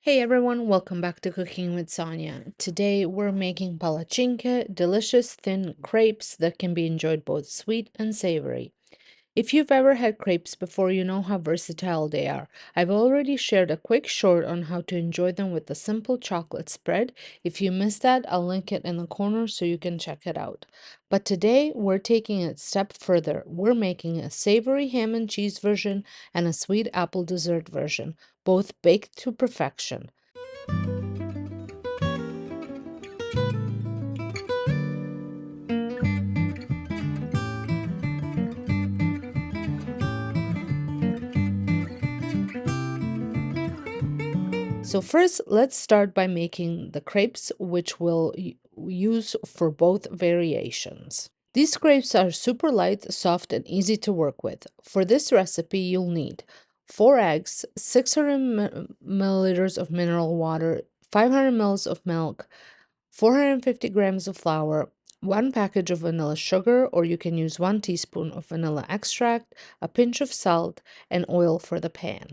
Hey everyone, welcome back to Cooking with Sonja. Today we're making palacinke, delicious thin crepes that can be enjoyed both sweet and savory. If you've ever had crepes before, you know how versatile they are. I've already shared a quick short on how to enjoy them with a simple chocolate spread. If you missed that, I'll link it in the corner so you can check it out. But today we're taking it a step further. We're making a savory ham and cheese version and a sweet apple dessert version, both baked to perfection. So first, let's start by making the crepes, which we'll use for both variations. These crepes are super light, soft, and easy to work with. For this recipe, you'll need 4 eggs, 600 milliliters of mineral water, 500 ml of milk, 450 grams of flour, 1 package of vanilla sugar, or you can use 1 teaspoon of vanilla extract, a pinch of salt, and oil for the pan.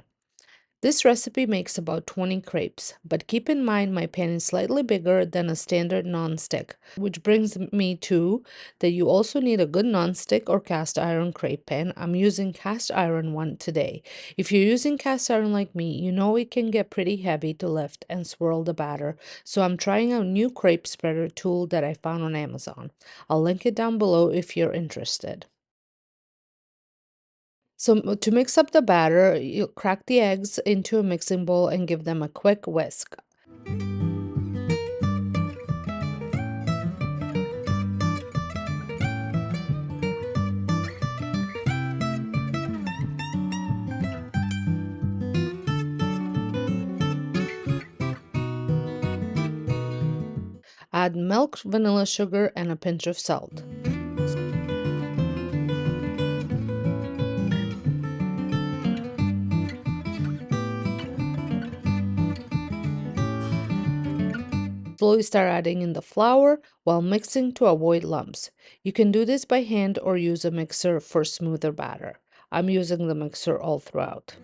This recipe makes about 20 crepes, but keep in mind my pan is slightly bigger than a standard non-stick, which brings me to that you also need a good non-stick or cast iron crepe pan. I'm using cast iron one today. If you're using cast iron like me, you know it can get pretty heavy to lift and swirl the batter, so I'm trying a new crepe spreader tool that I found on Amazon. I'll link it down below if you're interested. So to mix up the batter, you crack the eggs into a mixing bowl and give them a quick whisk. Add milk, vanilla sugar, and a pinch of salt. Slowly start adding in the flour while mixing to avoid lumps. You can do this by hand or use a mixer for smoother batter. I'm using the mixer all throughout.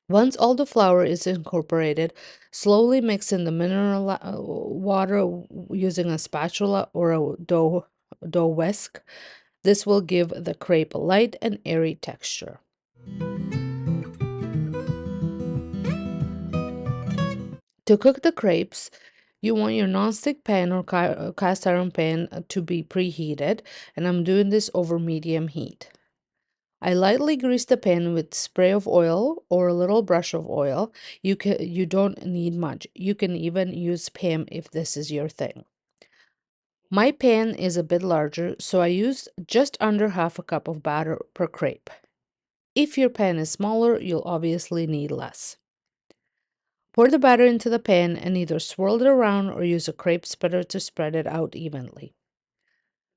Once all the flour is incorporated, slowly mix in the mineral water using a spatula or a dough whisk. This will give the crepe a light and airy texture. To cook the crepes, you want your nonstick pan or cast iron pan to be preheated, and I'm doing this over medium heat. I lightly grease the pan with spray of oil or a little brush of oil. You don't need much. You can even use Pam if this is your thing. My pan is a bit larger, so I used just under half a cup of batter per crepe. If your pan is smaller, you'll obviously need less. Pour the batter into the pan and either swirl it around or use a crepe spreader to spread it out evenly.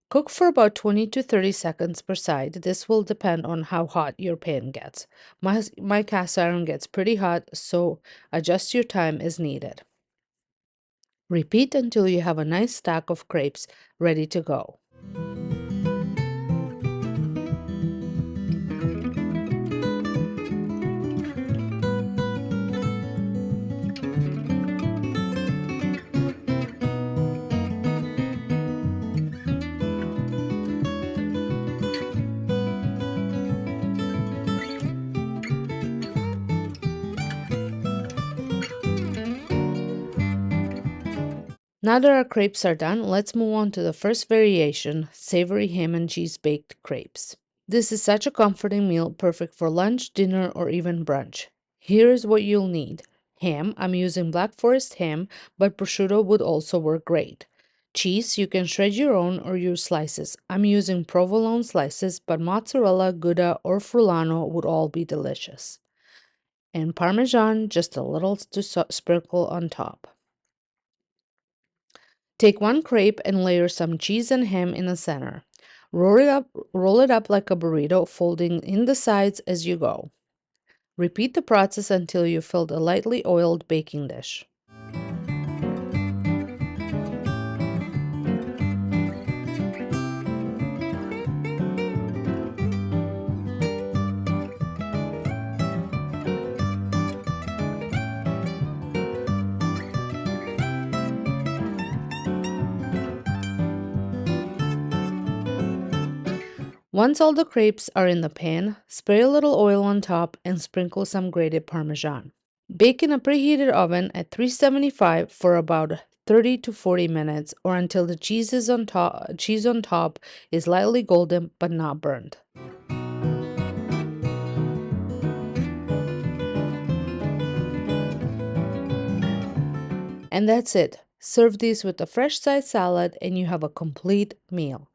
Cook for about 20 to 30 seconds per side. This will depend on how hot your pan gets. My cast iron gets pretty hot, so adjust your time as needed. Repeat until you have a nice stack of crepes ready to go. Now that our crepes are done, let's move on to the first variation, savory ham and cheese baked crepes. This is such a comforting meal, perfect for lunch, dinner, or even brunch. Here's what you'll need. Ham, I'm using Black Forest ham, but prosciutto would also work great. Cheese, you can shred your own or use slices. I'm using provolone slices, but mozzarella, Gouda, or Furlano would all be delicious. And Parmesan, just a little to sprinkle on top. Take one crepe and layer some cheese and ham in the center. Roll it up like a burrito, folding in the sides as you go. Repeat the process until you fill a lightly oiled baking dish. Once all the crepes are in the pan, spray a little oil on top and sprinkle some grated Parmesan. Bake in a preheated oven at 375 for about 30 to 40 minutes or until the cheese on top is lightly golden but not burned. And that's it. Serve these with a fresh side salad and you have a complete meal.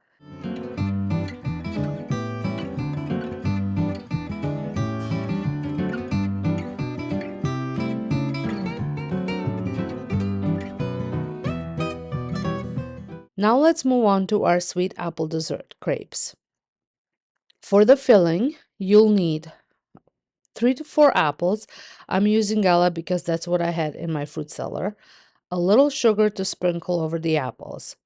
Now let's move on to our sweet apple dessert crepes. For the filling, you'll need 3 to 4 apples. I'm using gala because that's what I had in my fruit cellar. A little sugar to sprinkle over the apples.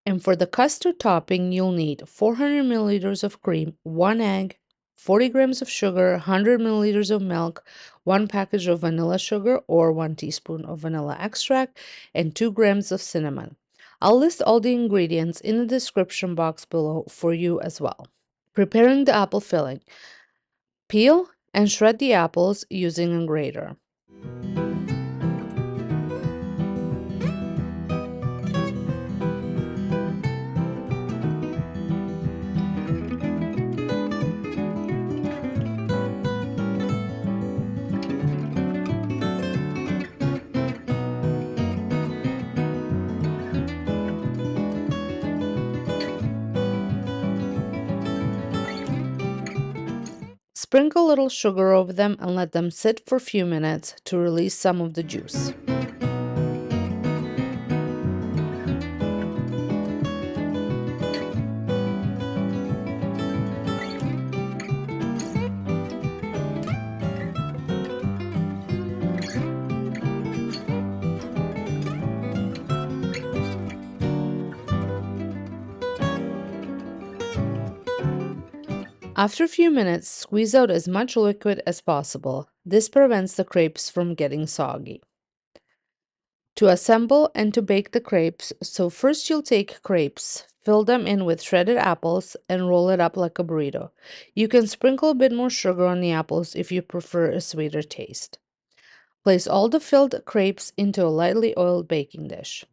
And for the custard topping, you'll need 400 milliliters of cream, 1 egg, 40 grams of sugar, 100 milliliters of milk, 1 package of vanilla sugar or 1 teaspoon of vanilla extract, and 2 grams of cinnamon. I'll list all the ingredients in the description box below for you as well. Preparing the apple filling. Peel and shred the apples using a grater. Sprinkle a little sugar over them and let them sit for a few minutes to release some of the juice. After a few minutes, squeeze out as much liquid as possible. This prevents the crepes from getting soggy. To assemble and to bake the crepes, so first you'll take crepes, fill them in with shredded apples, and roll it up like a burrito. You can sprinkle a bit more sugar on the apples if you prefer a sweeter taste. Place all the filled crepes into a lightly oiled baking dish.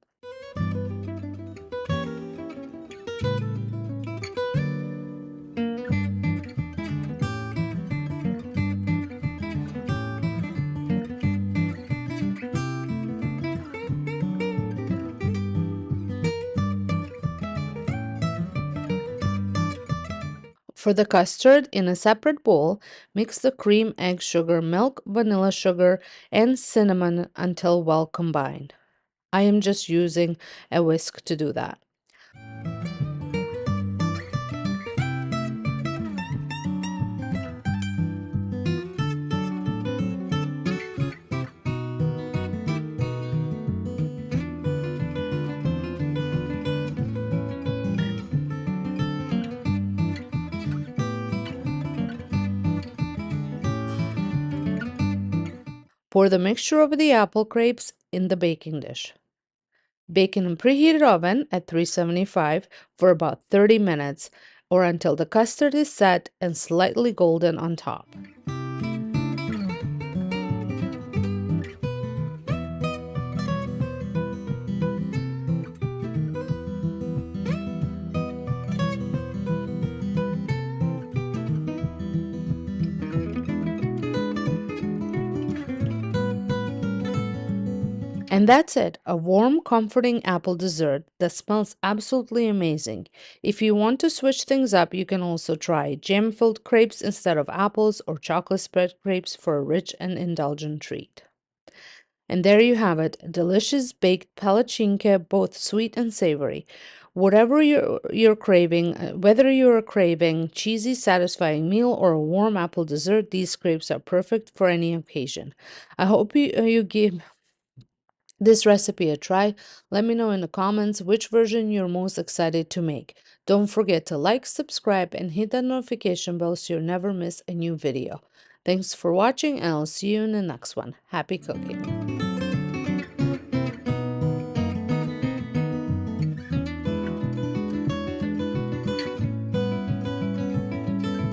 For the custard, in a separate bowl, mix the cream, egg, sugar, milk, vanilla sugar, and cinnamon until well combined. I am just using a whisk to do that. Pour the mixture over the apple crepes in the baking dish. Bake in a preheated oven at 375 for about 30 minutes or until the custard is set and slightly golden on top. And that's it, a warm, comforting apple dessert that smells absolutely amazing. If you want to switch things up, you can also try jam-filled crepes instead of apples or chocolate spread crepes for a rich and indulgent treat. And there you have it, delicious baked Palacinke, both sweet and savory. Whatever you're craving, whether you're craving cheesy, satisfying meal or a warm apple dessert, these crepes are perfect for any occasion. I hope you give this recipe a try. Let me know in the comments which version you're most excited to make. Don't forget to like, subscribe, and hit that notification bell so you'll never miss a new video. Thanks for watching, and I'll see you in the next one. Happy cooking!